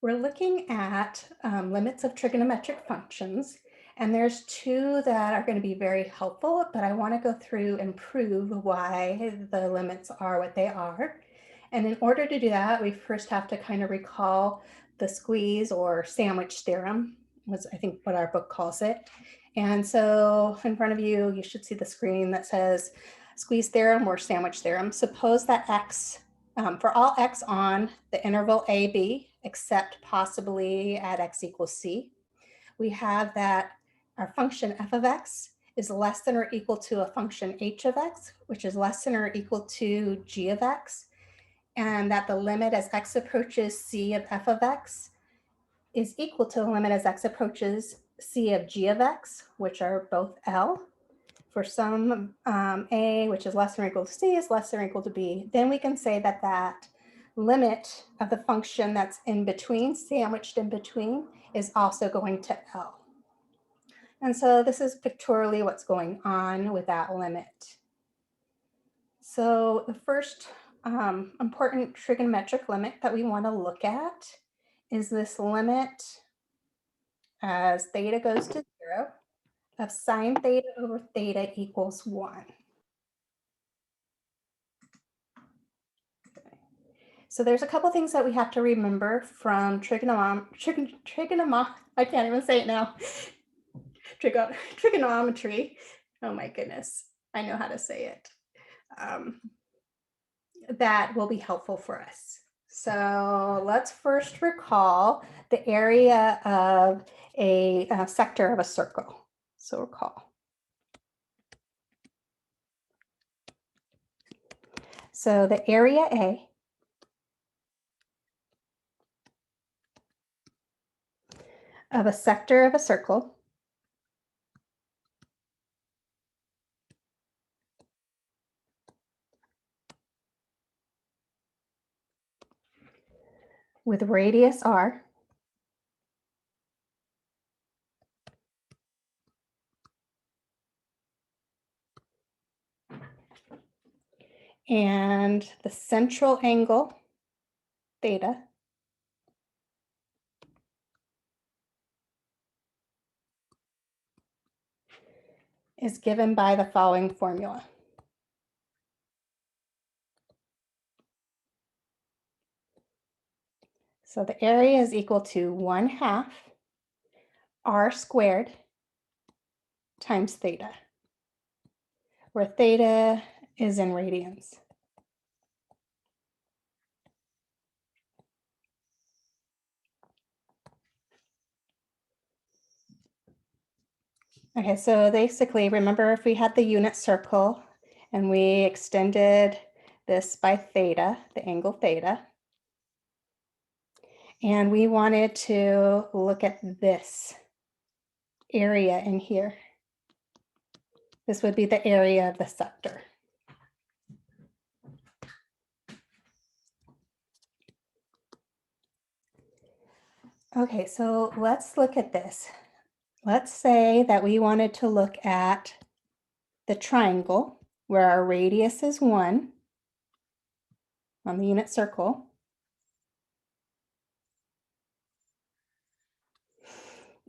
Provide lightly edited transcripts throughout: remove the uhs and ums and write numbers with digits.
We're looking at limits of trigonometric functions, and there's two that are going to be very helpful, but I want to go through and prove why the limits are what they are. And in order to do that, we first have to kind of recall the squeeze or sandwich theorem, was I think what our book calls it. And so in front of you, you should see the screen that says squeeze theorem or sandwich theorem. Suppose that x for all x on the interval a, b, except possibly at x equals c, we have that our function f of x is less than or equal to a function h of x, which is less than or equal to g of x, and that the limit as x approaches c of f of x is equal to the limit as x approaches c of g of x, which are both L. For some a, which is less than or equal to c, is less than or equal to b, then we can say that that limit of the function that's in between, sandwiched in between, is also going to L. And so this is pictorially what's going on with that limit. So the first important trigonometric limit that we want to look at is this limit as theta goes to 0 of sine theta over theta equals 1. So there's a couple things that we have to remember from I can't even say it now. Trigonometry. Oh my goodness, I know how to say it. That will be helpful for us. So let's first recall the area of a sector of a circle. So recall. So the area A of a sector of a circle with radius r and the central angle theta is given by the following formula. So the area is equal to 1/2 r squared times theta, where theta is in radians. Okay, so basically, remember if we had the unit circle and we extended this by theta, the angle theta, and we wanted to look at this area in here. This would be the area of the sector. Okay, so let's look at this. Let's say that we wanted to look at the triangle where our radius is 1 on the unit circle.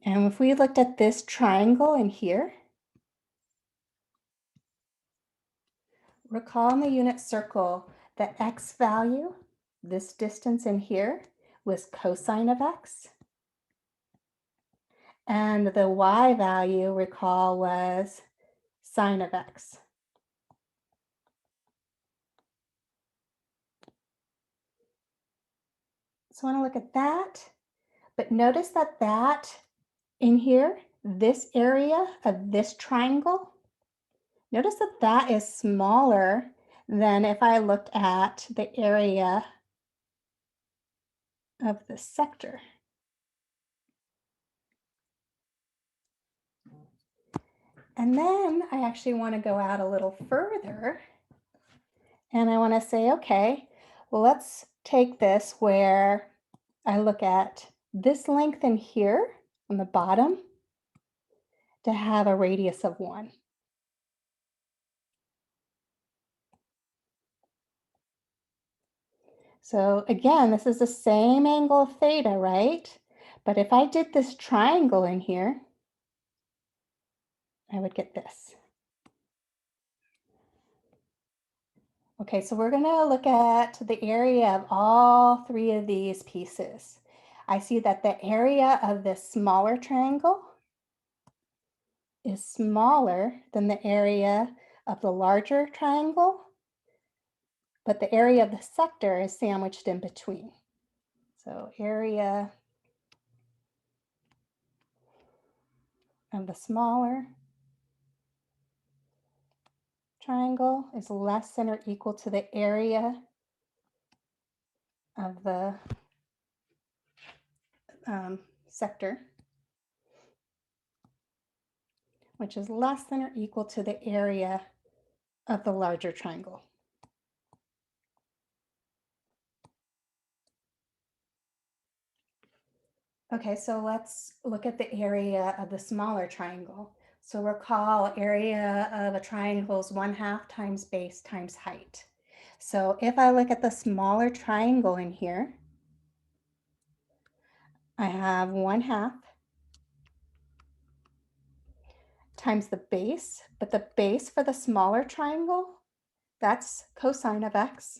And if we looked at this triangle in here, recall in the unit circle the x value, this distance in here, was cosine of x. And the y value, recall, was sine of x. So I want to look at that, but notice that that in here, this area of this triangle, notice that that is smaller than if I looked at the area of the sector. And then I actually want to go out a little further and I want to say, okay, well, let's take this where I look at this length in here on the bottom to have a radius of 1. So again, this is the same angle of theta, right? But if I did this triangle in here, I would get this. Okay, so we're gonna look at the area of all three of these pieces. I see that the area of this smaller triangle is smaller than the area of the larger triangle, but the area of the sector is sandwiched in between. So area of the smaller triangle is less than or equal to the area of the sector, which is less than or equal to the area of the larger triangle. Okay, so let's look at the area of the smaller triangle. So recall area of a triangle is 1/2 times base times height. So if I look at the smaller triangle in here, I have 1/2 times the base, but the base for the smaller triangle, that's cosine of x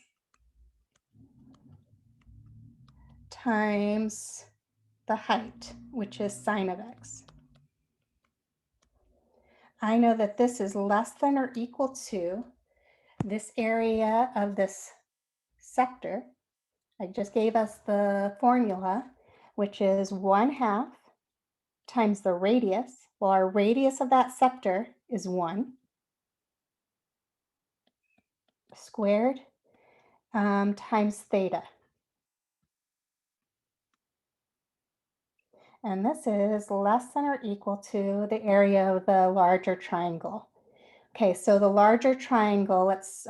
times the height, which is sine of x. I know that this is less than or equal to this area of this sector. I just gave us the formula, which is 1/2 times the radius. Well, our radius of that sector is 1 squared times theta. And this is less than or equal to the area of the larger triangle. Okay, so the larger triangle, let's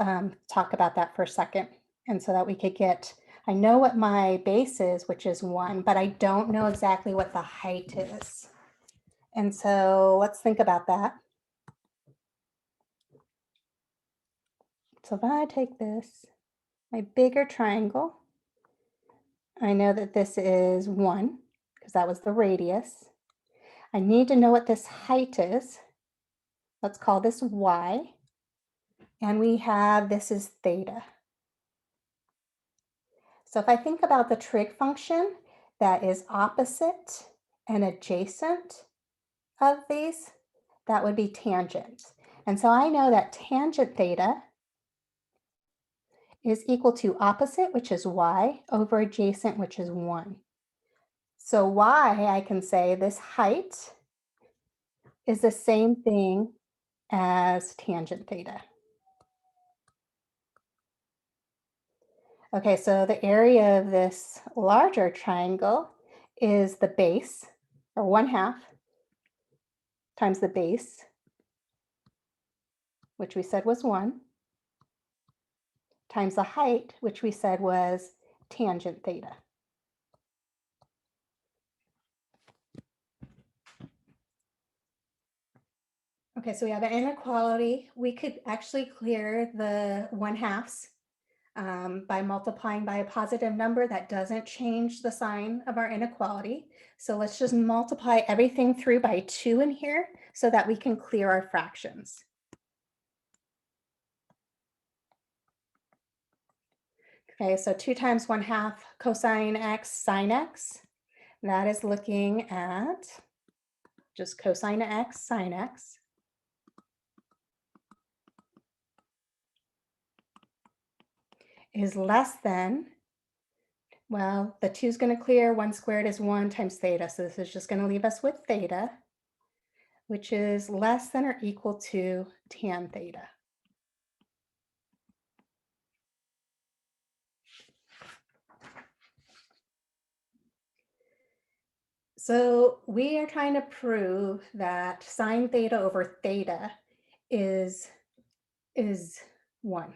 talk about that for a second. And so that we could get, I know what my base is, which is 1, but I don't know exactly what the height is. And so let's think about that. So if I take this, my bigger triangle, I know that this is 1, because that was the radius. I need to know what this height is. Let's call this y. And we have, this is theta. So if I think about the trig function that is opposite and adjacent of these, that would be tangent. And so I know that tangent theta is equal to opposite, which is y, over adjacent, which is 1. So y, I can say this height is the same thing as tangent theta. Okay, so the area of this larger triangle is the base, or 1/2 times the base, which we said was 1, times the height, which we said was tangent theta. Okay, so we have an inequality. We could actually clear the 1/2 by multiplying by a positive number. That doesn't change the sign of our inequality. So let's just multiply everything through by 2 in here so that we can clear our fractions. Okay, so 2 times 1/2 cosine x sine x. That is looking at just cosine x sine x. Is less than, well, the 2 is going to clear, 1 squared is 1 times theta. So this is just going to leave us with theta, which is less than or equal to tan theta. So we are trying to prove that sine theta over theta is 1.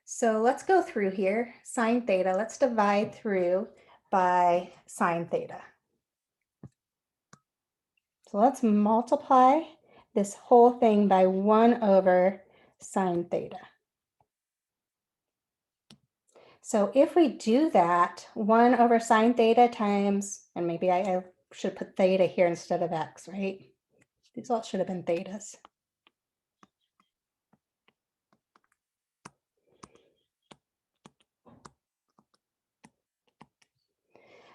So let's go through here. Sine theta, let's divide through by sine theta. So let's multiply this whole thing by 1 over sine theta. So if we do that, 1 over sine theta times, and maybe I should put theta here instead of x, right? These all should have been thetas.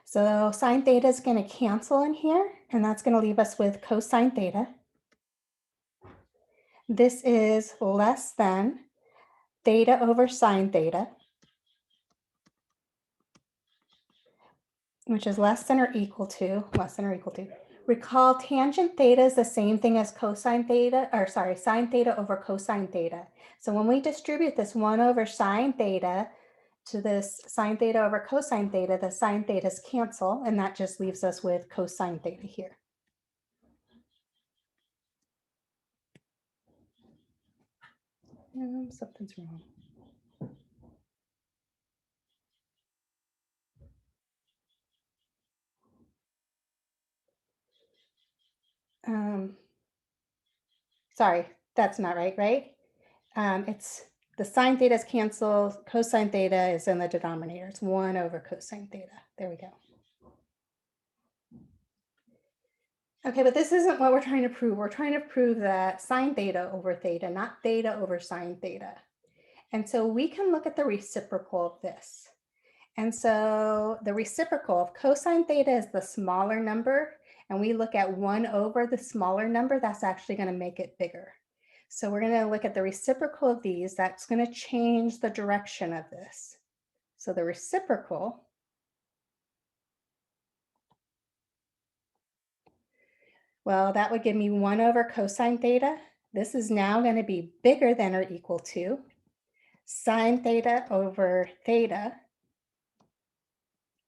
So sine theta is going to cancel in here, and that's going to leave us with cosine theta. This is less than theta over sine theta, which is less than or equal to. Recall tangent theta is the same thing as cosine theta, or sorry, sine theta over cosine theta. So when we distribute this 1 over sine theta to this sine theta over cosine theta, the sine thetas cancel, and that just leaves us with cosine theta here. Something's wrong. Sorry, that's not right? It's the sine thetas cancel, cosine theta is in the denominator. It's 1 over cosine theta. There we go. Okay, but this isn't what we're trying to prove. We're trying to prove that sine theta over theta, not theta over sine theta. And so we can look at the reciprocal of this. And so the reciprocal of cosine theta is the smaller number, and we look at 1 over the smaller number, that's actually going to make it bigger. So we're going to look at the reciprocal of these. That's going to change the direction of this. So the reciprocal, well, that would give me 1 over cosine theta. This is now going to be bigger than or equal to sine theta over theta,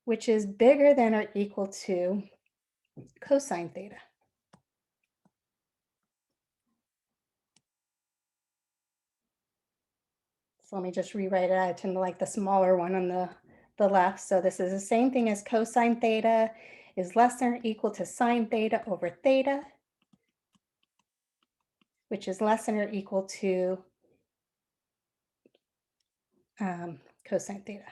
which is bigger than or equal to cosine theta. So let me just rewrite it. I tend to like the smaller one on the left. So this is the same thing as cosine theta is less than or equal to sine theta over theta, which is less than or equal to cosine theta.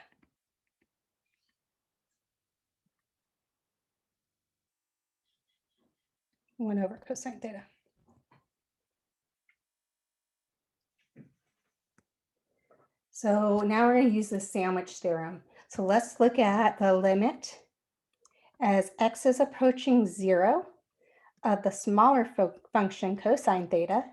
One over cosine theta. So now we're going to use the sandwich theorem. So let's look at the limit as x is approaching 0 of the smaller function cosine theta.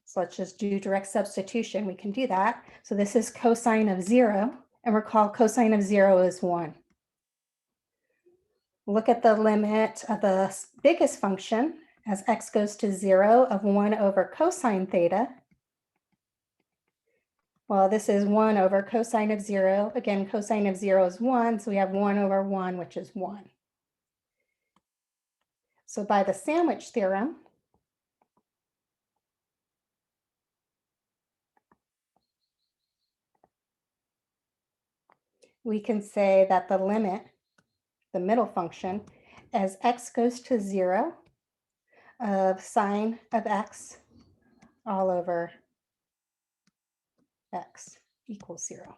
So let's just do direct substitution. We can do that. So this is cosine of 0, and recall cosine of 0 is 1. Look at the limit of the biggest function as x goes to 0 of 1 over cosine theta. Well, this is 1 over cosine of 0. Again, cosine of 0 is 1, so we have 1 over 1, which is 1. So by the sandwich theorem, we can say that the limit, the middle function, as x goes to 0 of sine of x all over x equals 0.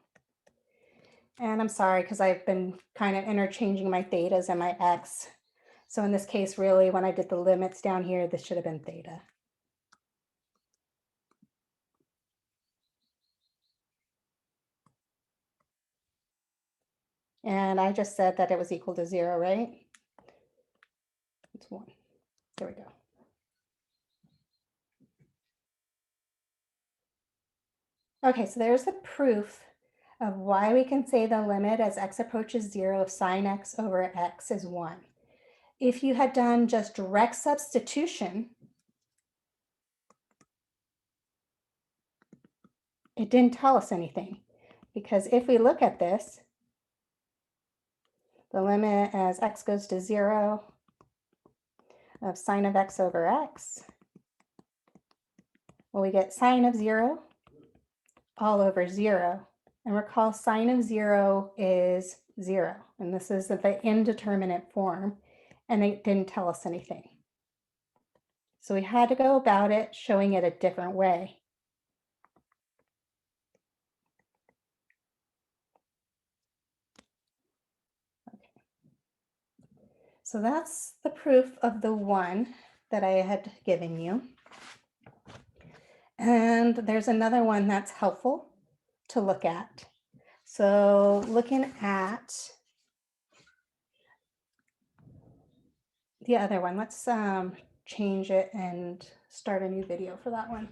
And I'm sorry, because I've been kind of interchanging my thetas and my x. So in this case, really, when I did the limits down here, this should have been theta. And I just said that it was equal to 0, right? It's 1. There we go. Okay, so there's the proof of why we can say the limit as x approaches 0 of sine x over x is 1. If you had done just direct substitution, it didn't tell us anything. Because if we look at this, the limit as x goes to 0 of sine of x over x, well, we get sine of 0 all over 0. And recall sine of 0 is 0. And this is the indeterminate form. And it didn't tell us anything. So we had to go about it showing it a different way. So that's the proof of the one that I had given you. And there's another one that's helpful to look at. So looking at the other one, let's change it and start a new video for that one.